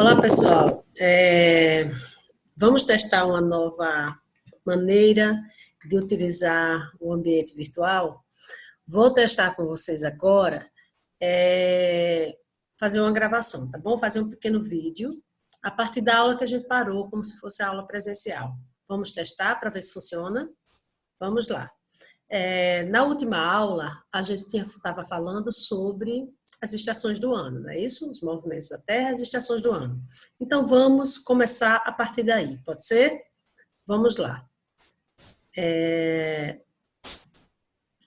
Olá, pessoal. Vamos testar uma nova maneira de utilizar o ambiente virtual. Vou testar com vocês agora, fazer uma gravação, tá bom? Fazer um pequeno vídeo a partir da aula que a gente parou, como se fosse a aula presencial. Vamos testar para ver se funciona? Vamos lá. Na última aula, a gente estava falando sobre as estações do ano, não é isso? Os movimentos da Terra, as estações do ano. Então, vamos começar a partir daí, pode ser? Vamos lá.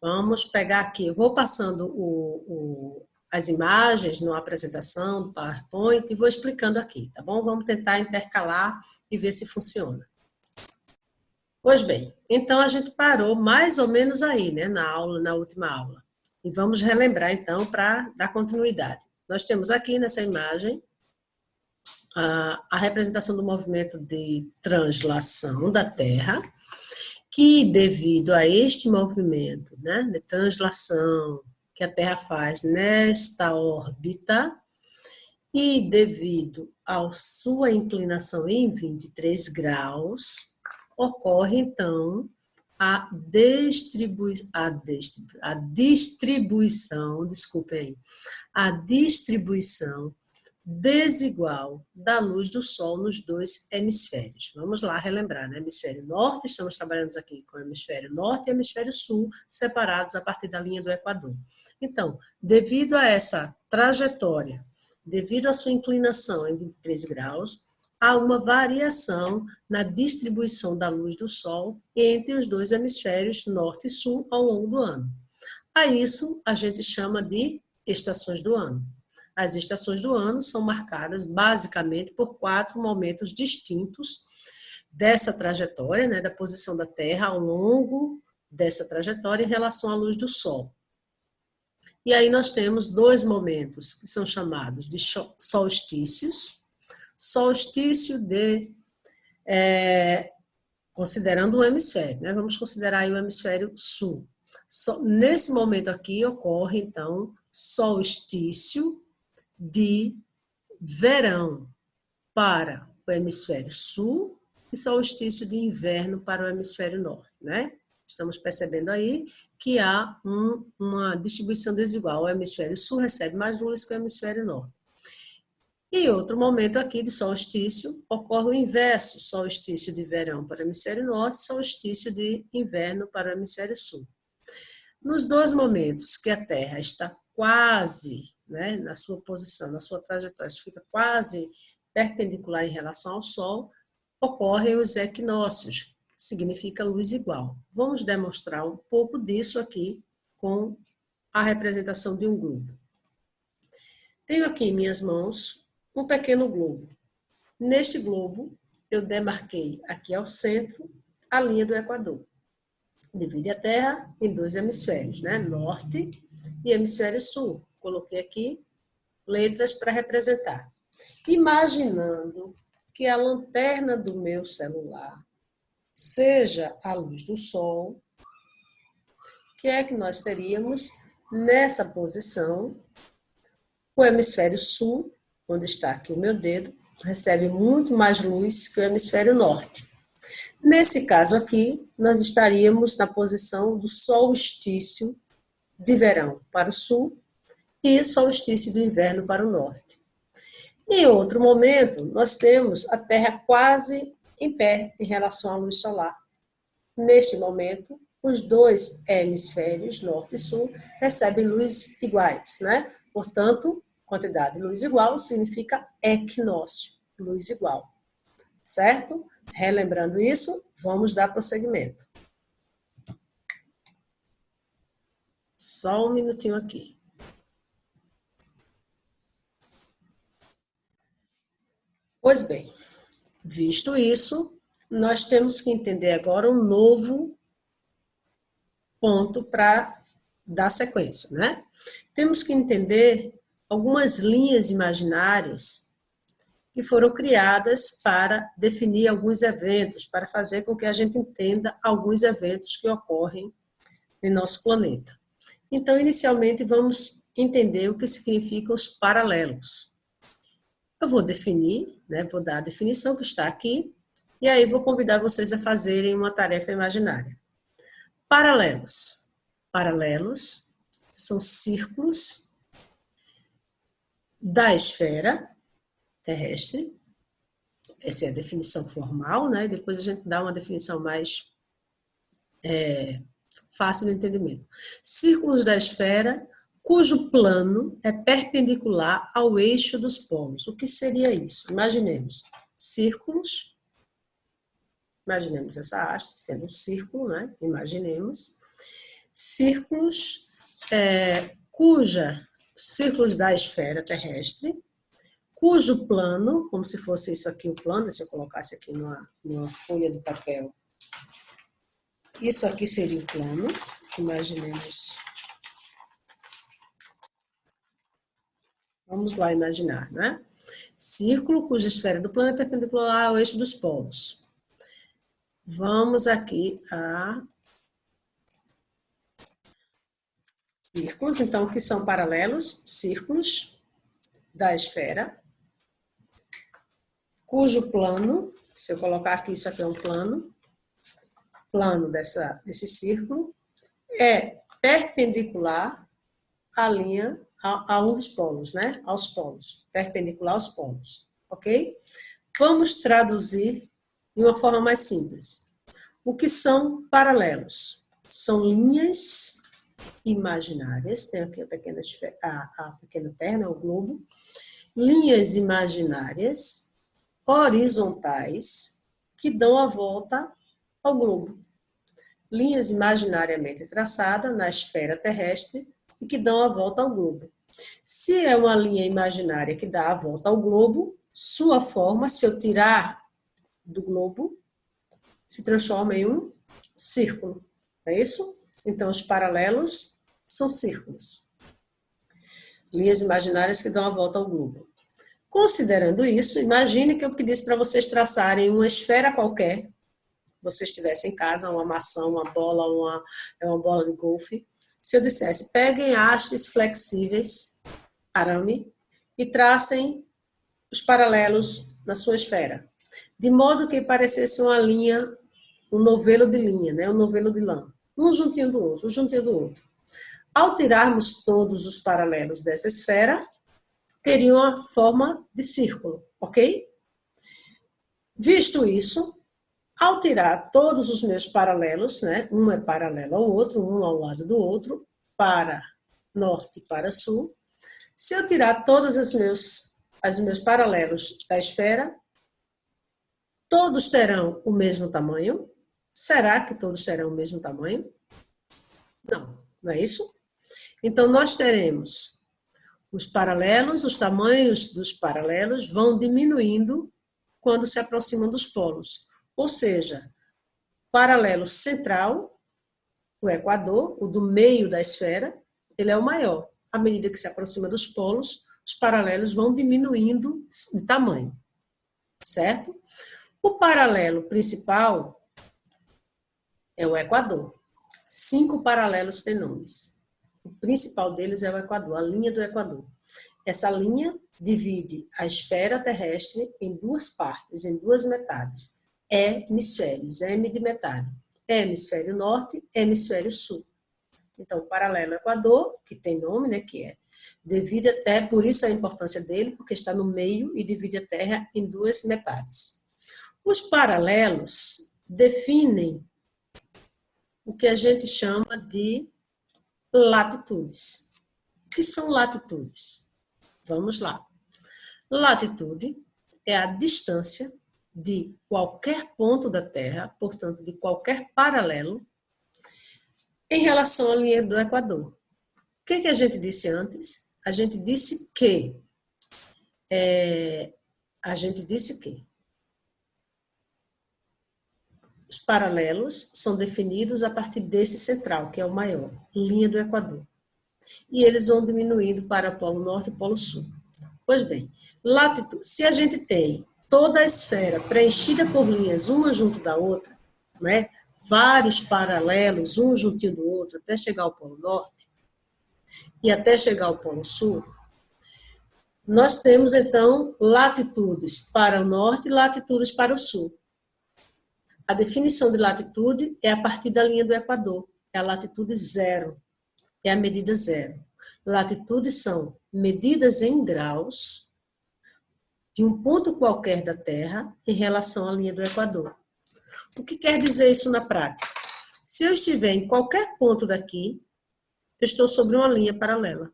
Vamos pegar aqui, eu vou passando as imagens na apresentação do PowerPoint e vou explicando aqui, tá bom? Vamos tentar intercalar e ver se funciona. Pois bem, então a gente parou mais ou menos aí, né, na última aula. E vamos relembrar, então, para dar continuidade. Nós temos aqui nessa imagem a representação do movimento de translação da Terra, que devido a este movimento, né, de translação que a Terra faz nesta órbita, e devido à sua inclinação em 23 graus, ocorre, então, a distribuição desigual da luz do Sol nos dois hemisférios. Vamos lá relembrar, né? Hemisfério norte, estamos trabalhando aqui com o hemisfério norte e hemisfério sul, separados a partir da linha do Equador. Então, devido a essa trajetória, devido à sua inclinação em 23 graus, há uma variação na distribuição da luz do Sol entre os dois hemisférios norte e sul ao longo do ano. A isso a gente chama de estações do ano. As estações do ano são marcadas basicamente por 4 momentos distintos dessa trajetória, né, da posição da Terra ao longo dessa trajetória em relação à luz do Sol. E aí nós temos 2 momentos que são chamados de solstícios. Solstício considerando o hemisfério, né? Vamos considerar aí o hemisfério sul. Nesse momento aqui ocorre, então, solstício de verão para o hemisfério sul e solstício de inverno para o hemisfério norte, né? Estamos percebendo aí que há uma distribuição desigual. O hemisfério sul recebe mais luz que o hemisfério norte. E outro momento aqui de solstício ocorre o inverso, solstício de verão para o hemisfério norte, solstício de inverno para o hemisfério sul. Nos 2 momentos que a Terra está quase, né, na sua posição, na sua trajetória, fica quase perpendicular em relação ao Sol, ocorrem os equinócios, que significa luz igual. Vamos demonstrar um pouco disso aqui com a representação de um globo. Tenho aqui em minhas mãos um pequeno globo. Neste globo, eu demarquei aqui ao centro a linha do Equador. Divide a Terra em 2 hemisférios, né? Norte e hemisfério sul. Coloquei aqui letras para representar. Imaginando que a lanterna do meu celular seja a luz do Sol, o que é que nós teríamos nessa posição? O hemisfério sul, onde está aqui o meu dedo, recebe muito mais luz que o hemisfério norte. Nesse caso aqui, nós estaríamos na posição do solstício de verão para o sul e solstício de inverno para o norte. Em outro momento, nós temos a Terra quase em pé em relação à luz solar. Neste momento, os 2 hemisférios, norte e sul, recebem luz iguais, né? Portanto, quantidade de luz igual significa equinócio, luz igual, certo? Relembrando isso, vamos dar prosseguimento. Só um minutinho aqui. Pois bem, visto isso, nós temos que entender agora um novo ponto para dar sequência, né? Temos que entender algumas linhas imaginárias que foram criadas para definir alguns eventos, para fazer com que a gente entenda alguns eventos que ocorrem em nosso planeta. Então, inicialmente, vamos entender o que significam os paralelos. Eu vou definir, né? Vou dar a definição que está aqui, e aí vou convidar vocês a fazerem uma tarefa imaginária. Paralelos. Paralelos são círculos da esfera terrestre. Essa é a definição formal, né? Depois a gente dá uma definição mais fácil de entendimento. Círculos da esfera cujo plano é perpendicular ao eixo dos polos. O que seria isso? Imaginemos círculos, imaginemos essa haste sendo um círculo, né? Imaginemos círculos círculos da esfera terrestre, cujo plano, como se fosse isso aqui o plano, se eu colocasse aqui numa folha de papel, isso aqui seria o plano, imaginemos. Vamos lá imaginar, né? Círculo cuja esfera do plano é perpendicular ao eixo dos polos. Vamos aqui a círculos, então, que são paralelos, círculos da esfera, cujo plano, se eu colocar aqui, isso aqui é um plano desse círculo, é perpendicular à linha, a um dos polos, né? Aos polos, perpendicular aos polos, ok? Vamos traduzir de uma forma mais simples. O que são paralelos? São linhas imaginárias, tem aqui a pequena terra, o globo, linhas imaginárias horizontais que dão a volta ao globo. Linhas imaginariamente traçadas na esfera terrestre e que dão a volta ao globo. Se é uma linha imaginária que dá a volta ao globo, sua forma, se eu tirar do globo, se transforma em um círculo. É isso? Então, os paralelos são círculos. Linhas imaginárias que dão a volta ao globo. Considerando isso, imagine que eu pedisse para vocês traçarem uma esfera qualquer, vocês tivessem em casa uma maçã, uma bola, uma bola de golfe. Se eu dissesse, peguem hastes flexíveis, arame, e tracem os paralelos na sua esfera, de modo que parecesse uma linha, um novelo de linha, né? Um novelo de lã, um juntinho do outro, um juntinho do outro. Ao tirarmos todos os paralelos dessa esfera, teria uma forma de círculo, ok? Visto isso, ao tirar todos os meus paralelos, né, um é paralelo ao outro, um ao lado do outro, para norte e para sul, se eu tirar todos os meus paralelos da esfera, todos terão o mesmo tamanho? Será que todos terão o mesmo tamanho? Não, não é isso? Então, nós teremos os paralelos, os tamanhos dos paralelos vão diminuindo quando se aproximam dos polos. Ou seja, paralelo central, o equador, o do meio da esfera, ele é o maior. À medida que se aproxima dos polos, os paralelos vão diminuindo de tamanho, certo? O paralelo principal é o equador. 5 paralelos têm nomes. O principal deles é o equador, a linha do equador. Essa linha divide a esfera terrestre em duas partes, em duas metades. Hemisférios, M de metade. Hemisfério norte, hemisfério sul. Então, o paralelo equador, que tem nome, né, que é, divide a Terra, por isso a importância dele, porque está no meio e divide a Terra em duas metades. Os paralelos definem o que a gente chama de latitudes. O que são latitudes? Vamos lá. Latitude é a distância de qualquer ponto da Terra, portanto, de qualquer paralelo, em relação à linha do Equador. O que a gente disse antes? A gente disse que os paralelos são definidos a partir desse central, que é o maior, linha do Equador. E eles vão diminuindo para o Polo Norte e o Polo Sul. Pois bem, latitude, se a gente tem toda a esfera preenchida por linhas, uma junto da outra, né? Vários paralelos, um juntinho do outro, até chegar ao Polo Norte e até chegar ao Polo Sul, Nós temos, então, latitudes para o norte e latitudes para o sul. A definição de latitude é a partir da linha do Equador. É a latitude zero. É a medida zero. Latitudes são medidas em graus de um ponto qualquer da Terra em relação à linha do Equador. O que quer dizer isso na prática? Se eu estiver em qualquer ponto daqui, eu estou sobre uma linha paralela.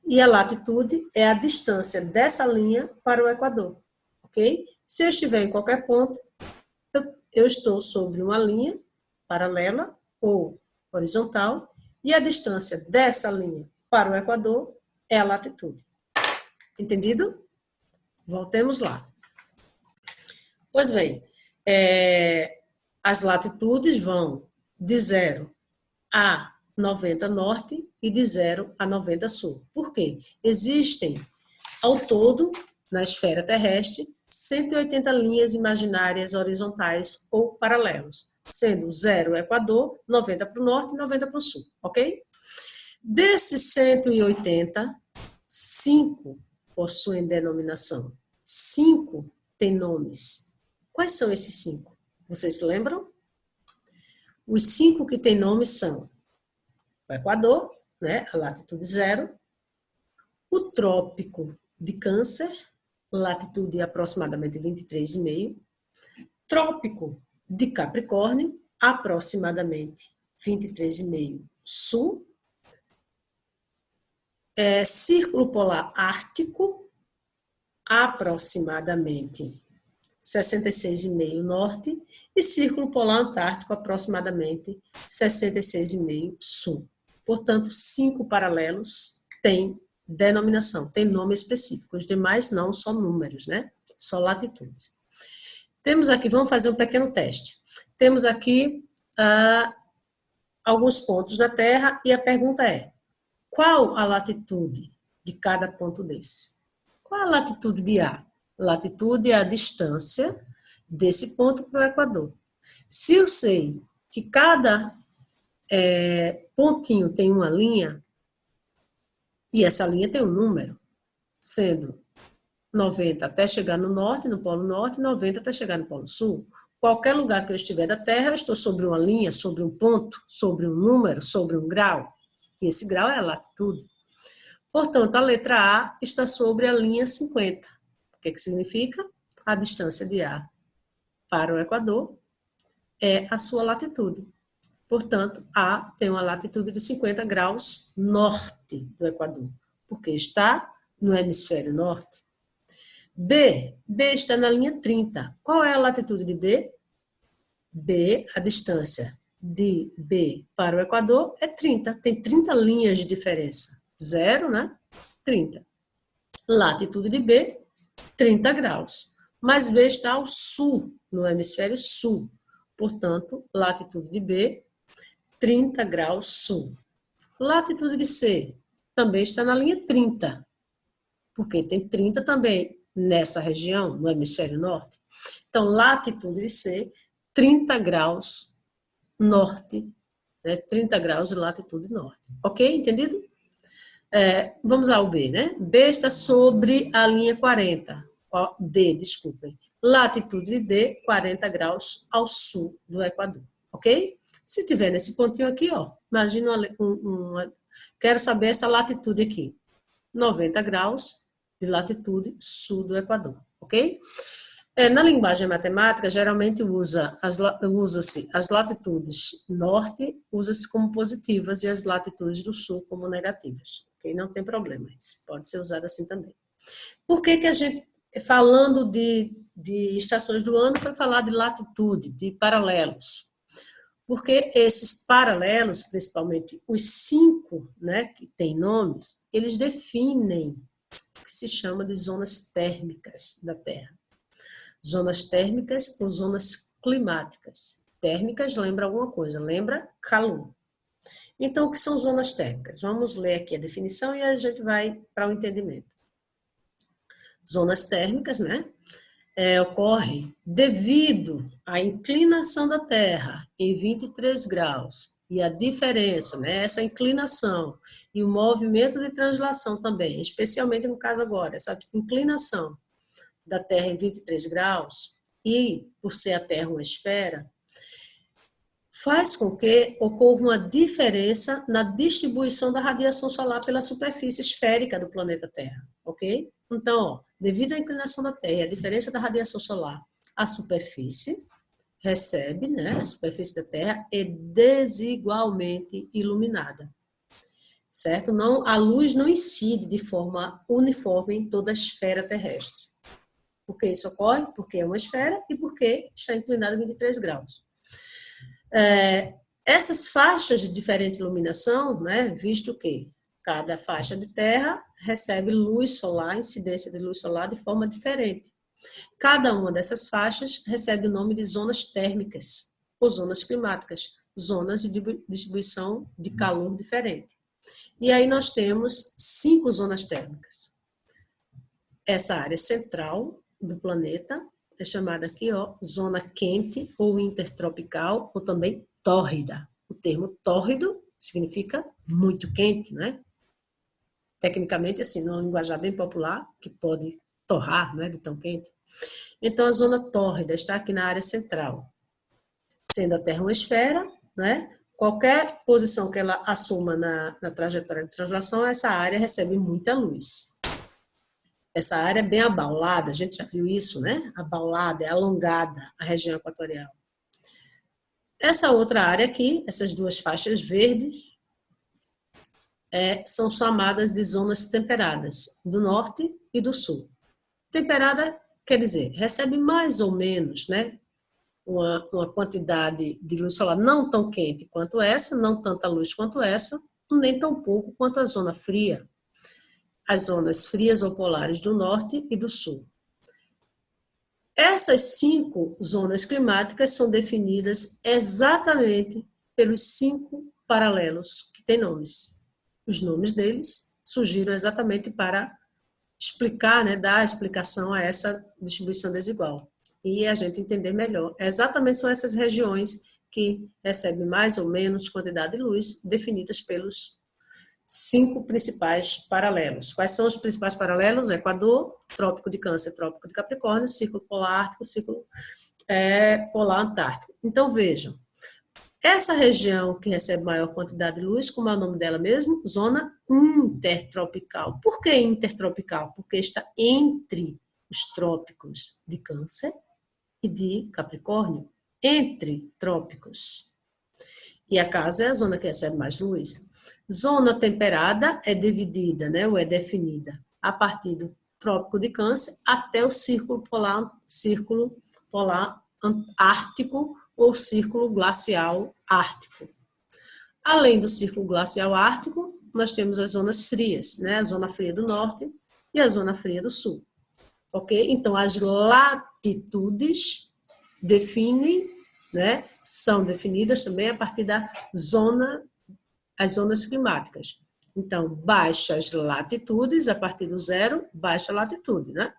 E a latitude é a distância dessa linha para o Equador, ok? Se eu estiver em qualquer ponto, eu estou sobre uma linha paralela ou horizontal, e a distância dessa linha para o Equador é a latitude. Entendido? Voltemos lá. Pois bem, as latitudes vão de 0 a 90 norte e de 0 a 90 sul. Por quê? Existem, ao todo, na esfera terrestre, 180 linhas imaginárias horizontais ou paralelos, sendo 0 o Equador, 90 para o norte e 90 para o sul, ok? Desses 180, 5 possuem denominação. 5 têm nomes. Quais são esses 5? Vocês lembram? Os 5 que têm nomes são o Equador, né, a latitude 0, o Trópico de Câncer, latitude aproximadamente 23,5, Trópico de Capricórnio, aproximadamente 23,5 sul, Círculo Polar Ártico, aproximadamente 66,5 norte, e Círculo Polar Antártico, aproximadamente 66,5 sul. Portanto, 5 paralelos têm denominação, tem nome específico. Os demais não, só números, né? Só latitudes. Temos aqui, vamos fazer um pequeno teste. Temos aqui alguns pontos da Terra e a pergunta é: qual a latitude de cada ponto desse? Qual a latitude de A? Latitude é a distância desse ponto para o Equador. Se eu sei que cada pontinho tem uma linha, e essa linha tem um número, sendo 90 até chegar no norte, no Polo Norte, e 90 até chegar no Polo Sul. Qualquer lugar que eu estiver da Terra, eu estou sobre uma linha, sobre um ponto, sobre um número, sobre um grau. E esse grau é a latitude. Portanto, a letra A está sobre a linha 50. O que significa? A distância de A para o Equador é a sua latitude. Portanto, A tem uma latitude de 50 graus norte do Equador, porque está no hemisfério norte. B está na linha 30. Qual é a latitude de B? B, a distância de B para o Equador é 30. Tem 30 linhas de diferença. 0, né? 30. Latitude de B, 30 graus. Mas B está ao sul, no hemisfério sul. Portanto, latitude de B, 30 graus sul. Latitude de C também está na linha 30, porque tem 30 também nessa região, no hemisfério norte. Então, latitude de C, 30 graus norte, né? 30 graus de latitude norte. Ok? Entendido? Vamos ao B, né? B está sobre a linha 40. D, desculpem. Latitude de D, 40 graus ao sul do Equador. Ok? Se tiver nesse pontinho aqui, ó, imagina quero saber essa latitude aqui. 90 graus de latitude sul do Equador. Ok? Na linguagem matemática, geralmente usa-se as latitudes norte, usa-se como positivas e as latitudes do sul como negativas. Okay? Não tem problema, isso pode ser usado assim também. Por que a gente, falando de estações do ano, foi falar de latitude, de paralelos? Porque esses paralelos, principalmente os 5, né, que têm nomes, eles definem o que se chama de zonas térmicas da Terra. Zonas térmicas ou zonas climáticas. Térmicas lembra alguma coisa, lembra calor. Então, o que são zonas térmicas? Vamos ler aqui a definição e a gente vai para o entendimento. Zonas térmicas, né? Ocorrem devido à inclinação da Terra em 23 graus e a diferença, né, essa inclinação e o movimento de translação também, especialmente no caso agora, essa inclinação da Terra em 23 graus e por ser a Terra uma esfera, faz com que ocorra uma diferença na distribuição da radiação solar pela superfície esférica do planeta Terra, ok? Então, ó, devido à inclinação da Terra e à diferença da radiação solar, a superfície recebe, né, a superfície da Terra é desigualmente iluminada, certo? Não, a luz não incide de forma uniforme em toda a esfera terrestre. Por que isso ocorre? Porque é uma esfera e porque está inclinada a 23 graus. Essas faixas de diferente iluminação, né, visto que cada faixa de terra recebe luz solar, incidência de luz solar de forma diferente. Cada uma dessas faixas recebe o nome de zonas térmicas ou zonas climáticas, zonas de distribuição de calor diferente. E aí nós temos 5 zonas térmicas. Essa área central do planeta é chamada aqui, ó, zona quente ou intertropical, ou também tórrida. O termo tórrido significa muito quente, né? Tecnicamente, assim, num linguajar bem popular, que pode torrar, né, de tão quente. Então, a zona tórrida está aqui na área central. Sendo a Terra uma esfera, né? Qualquer posição que ela assuma na trajetória de translação, essa área recebe muita luz. Essa área é bem abaulada, a gente já viu isso, né? Abaulada, é alongada, a região equatorial. Essa outra área aqui, essas duas faixas verdes, são chamadas de zonas temperadas, do norte e do sul. Temperada quer dizer, recebe mais ou menos, né, uma quantidade de luz solar não tão quente quanto essa, não tanta luz quanto essa, nem tão pouco quanto a zona fria. As zonas frias ou polares do norte e do sul. Essas 5 zonas climáticas são definidas exatamente pelos 5 paralelos que têm nomes. Os nomes deles surgiram exatamente para explicar, né, dar explicação a essa distribuição desigual. E a gente entender melhor. Exatamente são essas regiões que recebem mais ou menos quantidade de luz definidas pelos 5 principais paralelos. Quais são os principais paralelos? Equador, Trópico de Câncer, Trópico de Capricórnio, Círculo Polar Ártico, Círculo Polar Antártico. Então, vejam, essa região que recebe maior quantidade de luz, como é o nome dela mesmo? Zona intertropical. Por que intertropical? Porque está entre os trópicos de Câncer e de Capricórnio. Entre trópicos. E acaso é a zona que recebe mais luz. Zona temperada é dividida, né, ou é definida a partir do Trópico de Câncer até o Círculo Polar Ártico ou Círculo Glacial Ártico. Além do Círculo Glacial Ártico, nós temos as zonas frias, né, a Zona Fria do Norte e a Zona Fria do Sul. Ok? Então, as latitudes definem, né, são definidas também a partir da as zonas climáticas. Então, baixas latitudes, a partir do 0, baixa latitude, né?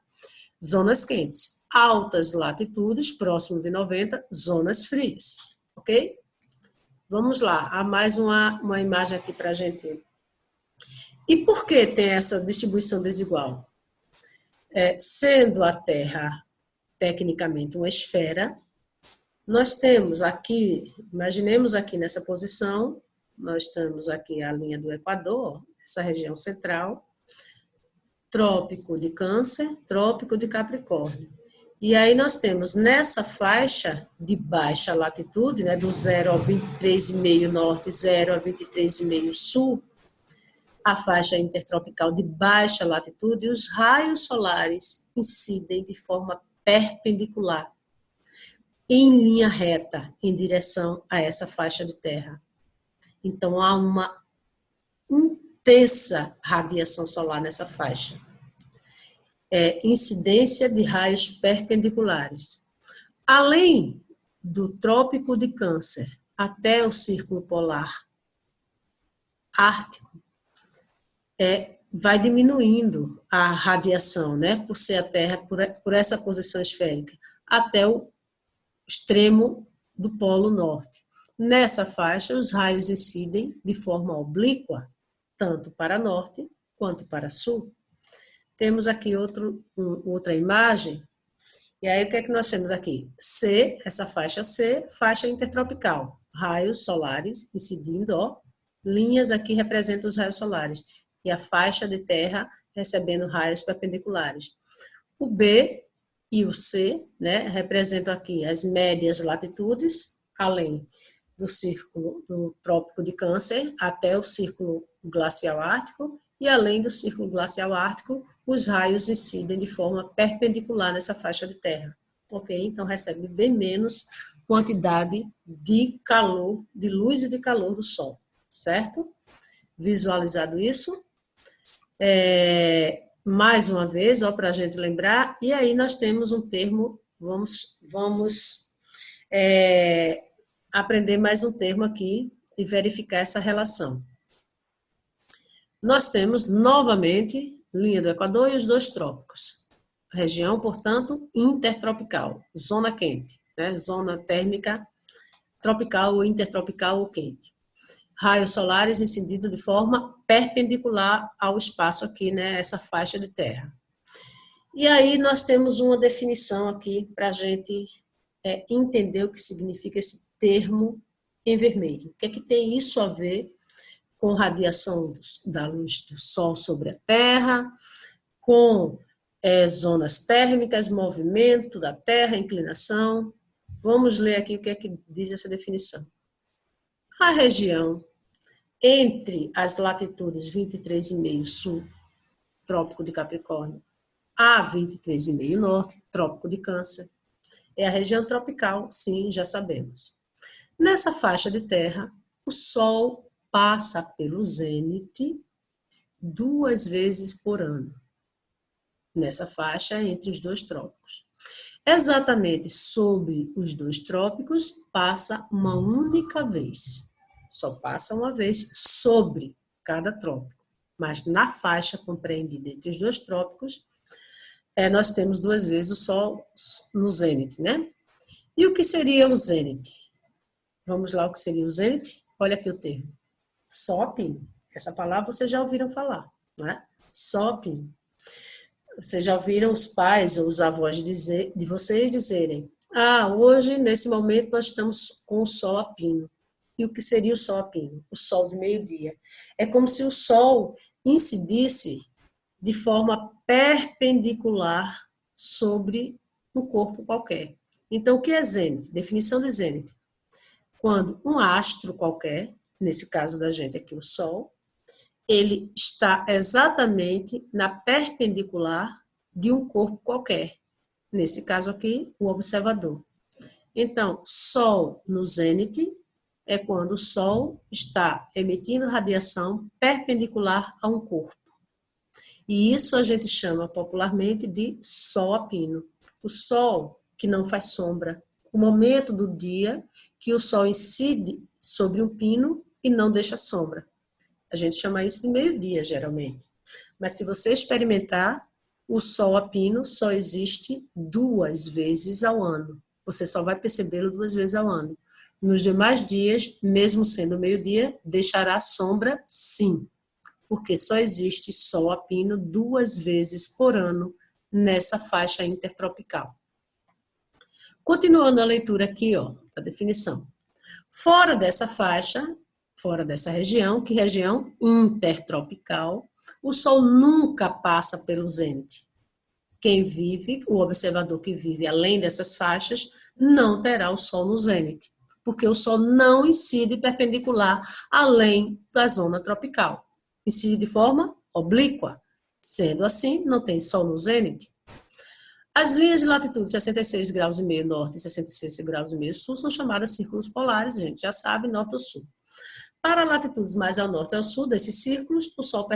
Zonas quentes. Altas latitudes, próximo de 90, zonas frias. Ok? Vamos lá, há mais uma imagem aqui para a gente. E por que tem essa distribuição desigual? Sendo a Terra, tecnicamente, uma esfera, nós temos aqui, imaginemos aqui nessa posição, nós temos aqui a linha do Equador, essa região central, Trópico de Câncer, Trópico de Capricórnio. E aí nós temos nessa faixa de baixa latitude, né, do 0 ao 23,5 norte, 0 a 23,5 sul, a faixa intertropical de baixa latitude, os raios solares incidem de forma perpendicular, em linha reta, em direção a essa faixa de terra. Então, há uma intensa radiação solar nessa faixa. Incidência de raios perpendiculares. Além do Trópico de Câncer até o Círculo Polar Ártico, vai diminuindo a radiação, né, por ser a Terra, por essa posição esférica, até o extremo do Polo Norte. Nessa faixa, os raios incidem de forma oblíqua, tanto para norte quanto para sul. Temos aqui outra imagem, e aí o que é que nós temos aqui? C, essa faixa C, faixa intertropical, raios solares incidindo, ó, linhas aqui representam os raios solares, e a faixa de terra recebendo raios perpendiculares. O B e o C, né, representam aqui as médias latitudes, além do círculo do Trópico de Câncer até o Círculo Glacial Ártico, e além do Círculo Glacial Ártico, os raios incidem de forma perpendicular nessa faixa de terra. Ok? Então, recebe bem menos quantidade de calor, de luz e de calor do Sol. Certo? Visualizado isso. Mais uma vez, para a gente lembrar, e aí nós temos um termo, vamos aprender mais um termo aqui e verificar essa relação. Nós temos, novamente, linha do Equador e os dois trópicos. Região, portanto, intertropical, zona quente, né? Zona térmica tropical ou intertropical ou quente. Raios solares incididos de forma perpendicular ao espaço aqui, né? Essa faixa de terra. E aí nós temos uma definição aqui para a gente entender o que significa esse termo em vermelho. O que é que tem isso a ver com radiação da luz do Sol sobre a Terra, com zonas térmicas, movimento da Terra, inclinação. Vamos ler aqui o que é que diz essa definição. A região entre as latitudes 23,5 sul, Trópico de Capricórnio, a 23,5 norte, Trópico de Câncer, é a região tropical, sim, já sabemos. Nessa faixa de terra, o Sol passa pelo zênite 2 vezes por ano. Nessa faixa entre os dois trópicos. Exatamente sobre os dois trópicos, passa uma única vez. Só passa uma vez sobre cada trópico. Mas na faixa compreendida entre os dois trópicos, nós temos 2 vezes o Sol no zênite, né? E o que seria o zênite? Vamos lá, o que seria o zênite? Olha aqui o termo. SOPIN. Essa palavra vocês já ouviram falar, né? SOPIN. Vocês já ouviram os pais ou os avós de vocês dizerem: hoje, nesse momento, nós estamos com o sol a pino. E o que seria o sol a pino? O sol de meio-dia. É como se o sol incidisse de forma perpendicular sobre um corpo qualquer. Então, o que é zênite? Definição de zênite. Quando um astro qualquer, nesse caso da gente aqui, o Sol, ele está exatamente na perpendicular de um corpo qualquer. Nesse caso aqui, o observador. Então, Sol no zênite é quando o Sol está emitindo radiação perpendicular a um corpo. E isso a gente chama popularmente de sol a pino. O Sol que não faz sombra. O momento do dia que o Sol incide sobre um pino e não deixa sombra. A gente chama isso de meio-dia, geralmente. Mas se você experimentar, o Sol a pino só existe 2 vezes ao ano. Você só vai percebê-lo 2 vezes ao ano. Nos demais dias, mesmo sendo meio-dia, deixará sombra, sim. Porque só existe Sol a pino 2 vezes por ano nessa faixa intertropical. Continuando a leitura aqui, ó, da definição. Fora dessa faixa, fora dessa região, que região intertropical, o Sol nunca passa pelo zênite. Quem vive, o observador que vive além dessas faixas, não terá o Sol no zênite, porque o Sol não incide perpendicular além da zona tropical. Incide de forma oblíqua. Sendo assim, não tem Sol no zênite. As linhas de latitude 66 graus e meio norte e 66 graus e meio sul são chamadas círculos polares, a gente já sabe, norte ou sul. Para latitudes mais ao norte e ao sul desses círculos, o Sol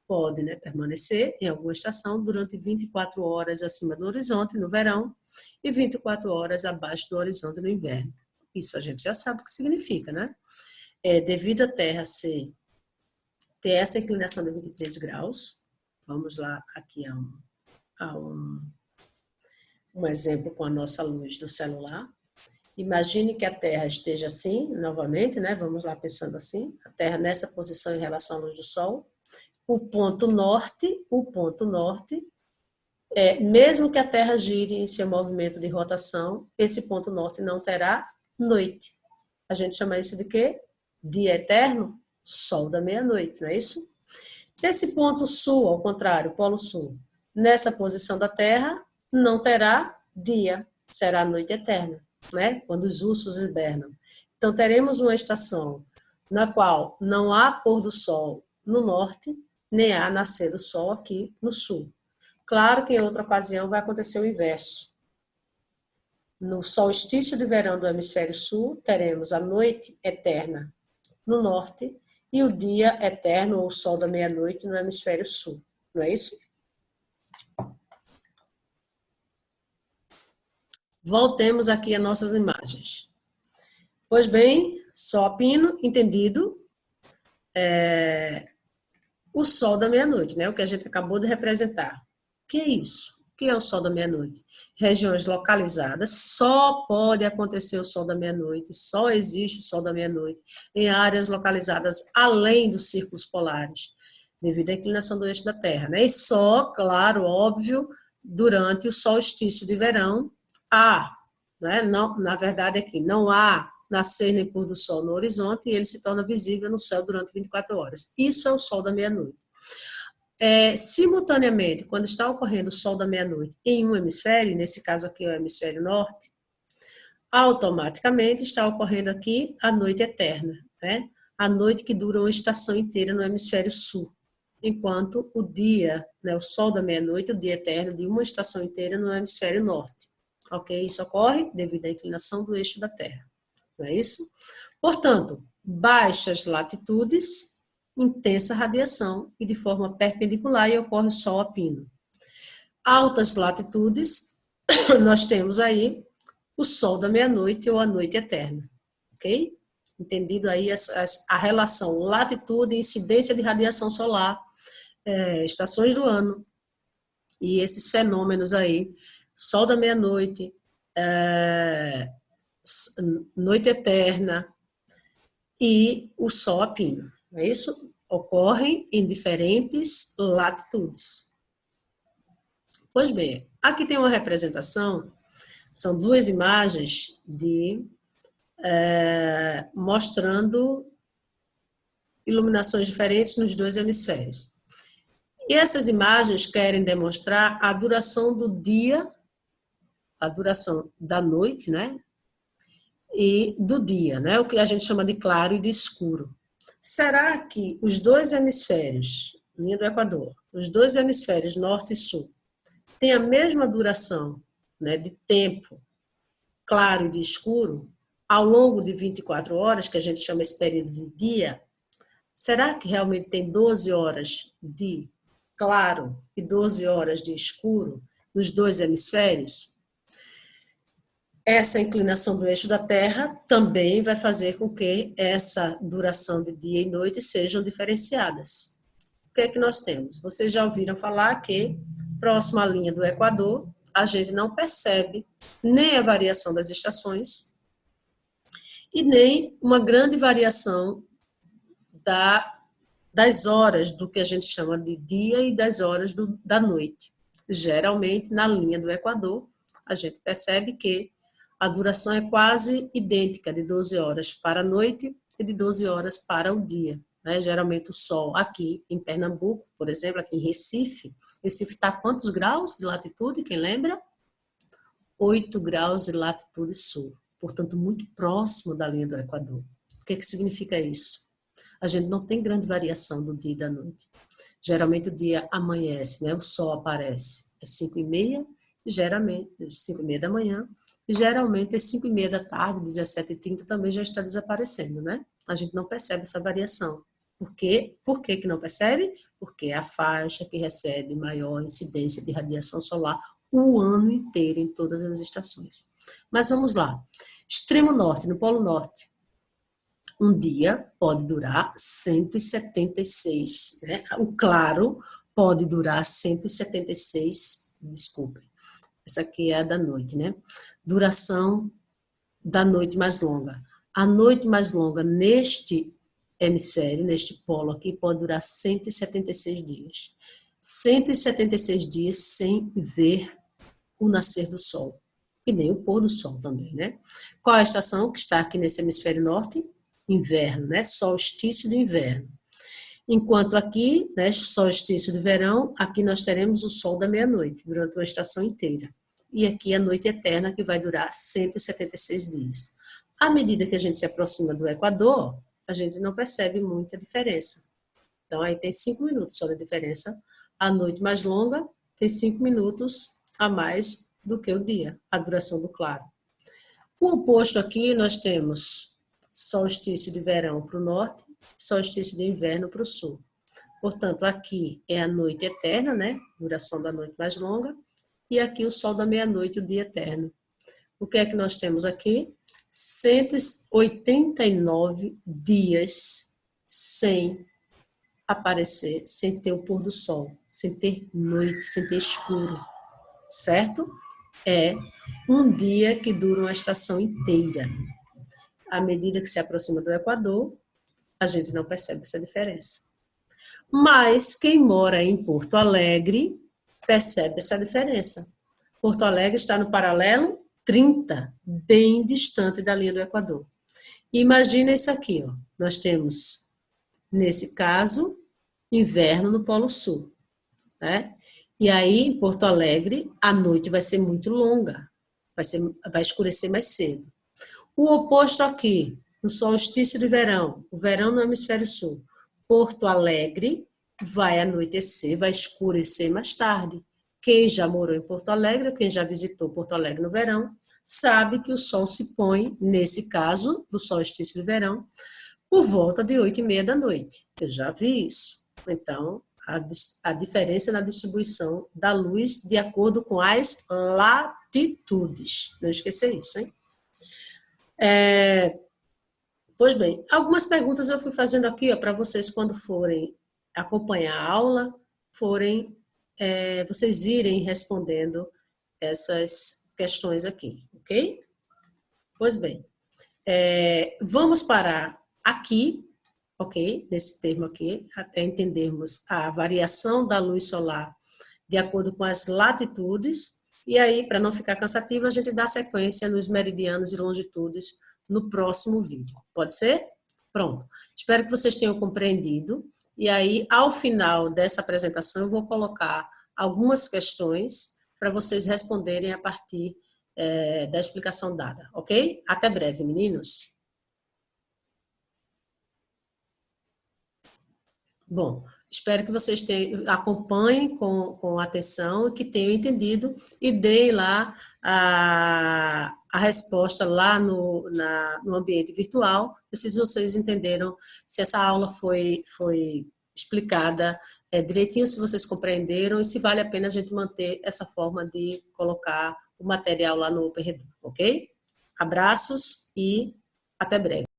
pode permanecer em alguma estação durante 24 horas acima do horizonte no verão e 24 horas abaixo do horizonte no inverno. Isso a gente já sabe o que significa, né? Devido a Terra ter essa inclinação de 23 graus, vamos lá aqui a um exemplo com a nossa luz do celular. Imagine que a Terra esteja assim, novamente, né? Vamos lá pensando assim, a Terra nessa posição em relação à luz do Sol. O ponto norte, mesmo que a Terra gire em seu movimento de rotação, esse ponto norte não terá noite. A gente chama isso de quê? Dia eterno, sol da meia-noite, não é isso? Esse ponto sul, ao contrário, polo sul, nessa posição da Terra, não terá dia, será noite eterna, né? Quando os ursos hibernam. Então, teremos uma estação na qual não há pôr do sol no norte, nem há nascer do sol aqui no sul. Claro que em outra ocasião vai acontecer o inverso. No solstício de verão do hemisfério sul, teremos a noite eterna no norte e o dia eterno, ou o sol da meia-noite, no hemisfério sul. Não é isso? Voltemos aqui às nossas imagens. Pois bem, Sol pino, entendido, o sol da meia-noite, né? O que a gente acabou de representar. O que é isso? O que é o sol da meia-noite? Regiões localizadas, só pode acontecer o sol da meia-noite, só existe o sol da meia-noite em áreas localizadas além dos círculos polares, devido à inclinação do eixo da Terra, né? E só, claro, óbvio, durante o solstício de verão, há, né? Não, na verdade aqui, não há nascer nem pôr do sol no horizonte e ele se torna visível no céu durante 24 horas. Isso é o sol da meia-noite. Simultaneamente, quando está ocorrendo o sol da meia-noite em um hemisfério, nesse caso aqui é o hemisfério norte, automaticamente está ocorrendo aqui a noite eterna, né? A noite que dura uma estação inteira no hemisfério sul, enquanto o dia, né, o sol da meia-noite, o dia eterno de uma estação inteira no hemisfério norte. Ok? Isso ocorre devido à inclinação do eixo da Terra. Não é isso? Portanto, baixas latitudes, intensa radiação e de forma perpendicular e ocorre o sol a pino. Altas latitudes, nós temos aí o sol da meia-noite ou a noite eterna, ok? Entendido aí a relação latitude e incidência de radiação solar, estações do ano e esses fenômenos aí, sol da meia-noite, noite eterna e o sol a pino. É isso? Ocorrem em diferentes latitudes. Pois bem, aqui tem uma representação, são duas imagens mostrando iluminações diferentes nos dois hemisférios. E essas imagens querem demonstrar a duração do dia, a duração da noite, né? E do dia, né? O que a gente chama de claro e de escuro. Será que os dois hemisférios, linha do Equador, os dois hemisférios norte e sul, têm a mesma duração, né, de tempo claro e de escuro ao longo de 24 horas, que a gente chama esse período de dia? Será que realmente tem 12 horas de claro e 12 horas de escuro nos dois hemisférios? Essa inclinação do eixo da Terra também vai fazer com que essa duração de dia e noite sejam diferenciadas. O que é que nós temos? Vocês já ouviram falar que, próximo à linha do Equador, a gente não percebe nem a variação das estações e nem uma grande variação das horas do que a gente chama de dia e das horas da noite. Geralmente, na linha do Equador, a gente percebe que a duração é quase idêntica, de 12 horas para a noite e de 12 horas para o dia. Né? Geralmente o sol aqui em Pernambuco, por exemplo, aqui em Recife está a quantos graus de latitude, quem lembra? 8 graus de latitude sul, portanto muito próximo da linha do Equador. O que significa isso? A gente não tem grande variação do dia e da noite. Geralmente o dia amanhece, né? O sol aparece às 5h30, geralmente às 5h30 da manhã, e geralmente às 5h30 da tarde, 17h30, também já está desaparecendo, né? A gente não percebe essa variação. Por quê? Por que não percebe? Porque é a faixa que recebe maior incidência de radiação solar o ano inteiro, em todas as estações. Mas vamos lá. Extremo norte, no Polo Norte, um dia pode durar 176, né? O claro pode durar 176, desculpe, essa aqui é a da noite, né? Duração da noite mais longa. A noite mais longa neste hemisfério, neste polo aqui, pode durar 176 dias. 176 dias sem ver o nascer do sol. E nem o pôr do sol também, né? Qual é a estação que está aqui nesse hemisfério norte? Inverno, né? Solstício do inverno. Enquanto aqui, né, solstício do verão, aqui nós teremos o sol da meia-noite, durante uma estação inteira. E aqui a noite eterna, que vai durar 176 dias. À medida que a gente se aproxima do Equador, a gente não percebe muita diferença. Então, aí tem 5 minutos só de diferença. A noite mais longa tem 5 minutos a mais do que o dia, a duração do claro. O oposto aqui, nós temos solstício de verão para o norte, solstício de inverno para o sul. Portanto, aqui é a noite eterna, né? Duração da noite mais longa. E aqui o sol da meia-noite, o dia eterno. O que é que nós temos aqui? 189 dias sem aparecer, sem ter o pôr do sol, sem ter noite, sem ter escuro, certo? É um dia que dura uma estação inteira. À medida que se aproxima do Equador, a gente não percebe essa diferença. Mas quem mora em Porto Alegre percebe essa diferença. Porto Alegre está no paralelo 30, bem distante da linha do Equador. E imagina isso aqui, ó. Nós temos, nesse caso, inverno no Polo Sul, né? E aí, em Porto Alegre, a noite vai ser muito longa, vai escurecer mais cedo. O oposto aqui, no solstício de verão, o verão no hemisfério sul, Porto Alegre vai anoitecer, vai escurecer mais tarde. Quem já morou em Porto Alegre, quem já visitou Porto Alegre no verão, sabe que o sol se põe, nesse caso, do solstício de verão, por volta de 8h30 da noite. Eu já vi isso. Então, a diferença na distribuição da luz de acordo com as latitudes. Não esquecer isso, hein? Pois bem, algumas perguntas eu fui fazendo aqui para vocês quando forem acompanhar a aula, vocês irem respondendo essas questões aqui, ok? Pois bem, vamos parar aqui, ok? Nesse termo aqui, até entendermos a variação da luz solar de acordo com as latitudes, e aí, para não ficar cansativo, a gente dá sequência nos meridianos e longitudes no próximo vídeo. Pode ser? Pronto. Espero que vocês tenham compreendido. E aí, ao final dessa apresentação, eu vou colocar algumas questões para vocês responderem a partir da explicação dada, ok? Até breve, meninos. Bom, espero que vocês acompanhem com atenção e que tenham entendido e deem lá a resposta lá no ambiente virtual, se vocês entenderam, se essa aula foi explicada direitinho, se vocês compreenderam e se vale a pena a gente manter essa forma de colocar o material lá no Open Redu, ok? Abraços e até breve.